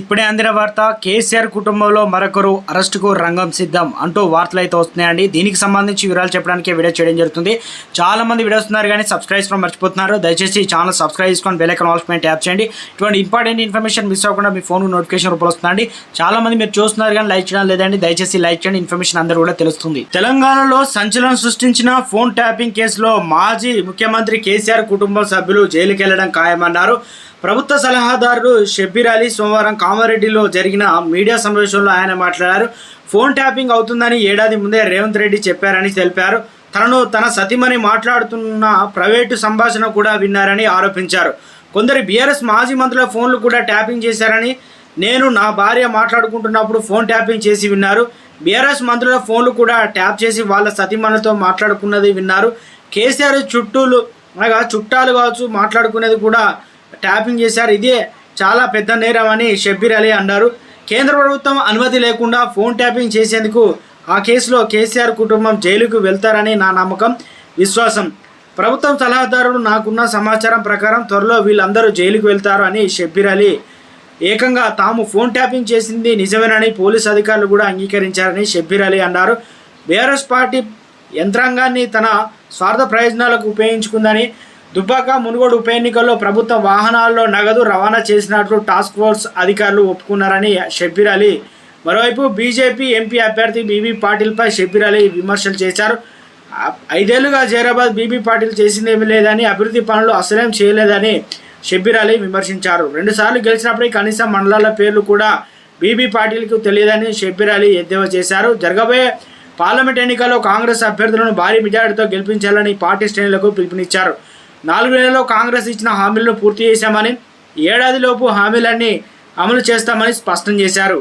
ఇప్పుడే అందిన వార్త, కేసీఆర్ కుటుంబంలో మరొకరు అరెస్టుకు రంగం సిద్ధం అంటూ వార్తలు అయితే వస్తున్నాయండి. దీనికి సంబంధించి వివరాలు చెప్పడానికి వీడియో చేయడం జరుగుతుంది. చాలా మంది వీడియోస్ ఉన్నారు కానీ సబ్స్క్రైబ్ చేసుకోవడం మర్చిపోతున్నారు. దయచేసి ఛానల్ సబ్స్క్రైబ్ చేసుకొని బెల్ ఐకాన్ ఆల్ పైన ట్యాప్ చేయండి. ఇటువంటి ఇంపార్టెంట్ ఇన్ఫర్మేషన్ మిస్ అవ్వకుండా మీ ఫోన్ నోటిఫికేషన్ రూపంలో వస్తుందండి. చాలా మంది మీరు చూస్తున్నారు కానీ లైక్ చేయడం లేదండి. దయచేసి లైక్ చేయండి, ఇన్ఫర్మేషన్ అందరూ కూడా తెలుస్తుంది. తెలంగాణలో సంచలనం సృష్టించిన ఫోన్ ట్యాపింగ్ కేసులో మాజీ ముఖ్యమంత్రి కేసీఆర్ కుటుంబ సభ్యులు జైలుకి వెళ్లడం ఖాయమన్నారు. ప్రభుత్వ సలహాదారుడు షబ్బీర్ అలీ సోమవారం కామారెడ్డిలో జరిగిన మీడియా సమావేశంలో ఆయన మాట్లాడారు. ఫోన్ ట్యాపింగ్ అవుతుందని ఏడాది ముందే రేవంత్ రెడ్డి చెప్పారని తెలిపారు. తన సతీమణి మాట్లాడుతున్న ప్రైవేటు సంభాషణ కూడా విన్నారని ఆరోపించారు. కొందరు బీఆర్ఎస్ మాజీ మంత్రుల ఫోన్లు కూడా ట్యాపింగ్ చేశారని, నేను నా భార్య మాట్లాడుకుంటున్నప్పుడు ఫోన్ ట్యాపింగ్ చేసి విన్నారు. బీఆర్ఎస్ మంత్రుల ఫోన్లు కూడా ట్యాప్ చేసి వాళ్ళ సతీమణితో మాట్లాడుకున్నది విన్నారు. కేసీఆర్ చుట్టాలు కావచ్చు మాట్లాడుకునేది కూడా ట్యాపింగ్ చేశారు. ఇదే చాలా పెద్ద నేరం అని షబ్బీర్ అలీ అన్నారు. కేంద్ర ప్రభుత్వం అనుమతి లేకుండా ఫోన్ ట్యాపింగ్ చేసేందుకు ఆ కేసులో కేసీఆర్ కుటుంబం జైలుకు వెళ్తారని నా నమ్మకం, విశ్వాసం. ప్రభుత్వం సలహాదారుడు నాకున్న సమాచారం ప్రకారం త్వరలో వీళ్ళందరూ జైలుకు వెళ్తారు అని షబ్బీర్ అలీ ఏకంగా తాము ఫోన్ ట్యాపింగ్ చేసింది నిజమేనని పోలీసు అధికారులు కూడా అంగీకరించారని షబ్బీర్ అలీ అన్నారు. బీఆర్ఎస్ పార్టీ యంత్రాంగాన్ని తన స్వార్థ ప్రయోజనాలకు ఉపయోగించుకుందని, దుబ్బాక మునుగోడు ఉప ఎన్నికల్లో ప్రభుత్వ వాహనాల్లో నగదు రవాణా చేసినట్లు టాస్క్ ఫోర్స్ అధికారులు ఒప్పుకున్నారని షబ్బీర్ అలీ. మరోవైపు బీజేపీ ఎంపీ అభ్యర్థి బీబీ పాటిల్పై షబ్బీర్ అలీ విమర్శలు చేశారు. 5 ఏళ్లుగా జైరాబాద్ బీబీ పాటిల్ చేసిందేమీ లేదని, అభివృద్ధి పనులు అసలేం చేయలేదని షబ్బీర్ అలీ విమర్శించారు. 2 సార్లు గెలిచినప్పటికీ కనీసం మండలాల పేర్లు కూడా బీబీ పాటిల్కు తెలియదని షబ్బీర్ అలీ ఎద్దేవా చేశారు. జరగబోయే పార్లమెంట్ ఎన్నికల్లో కాంగ్రెస్ అభ్యర్థులను భారీ మెజారిటీతో గెలిపించాలని పార్టీ శ్రేణులకు పిలుపునిచ్చారు. 4 నెలల్లో కాంగ్రెస్ ఇచ్చిన హామీలను పూర్తి చేశామని, ఏడాదిలోపు హామీలన్నీ అమలు చేస్తామని స్పష్టం చేశారు.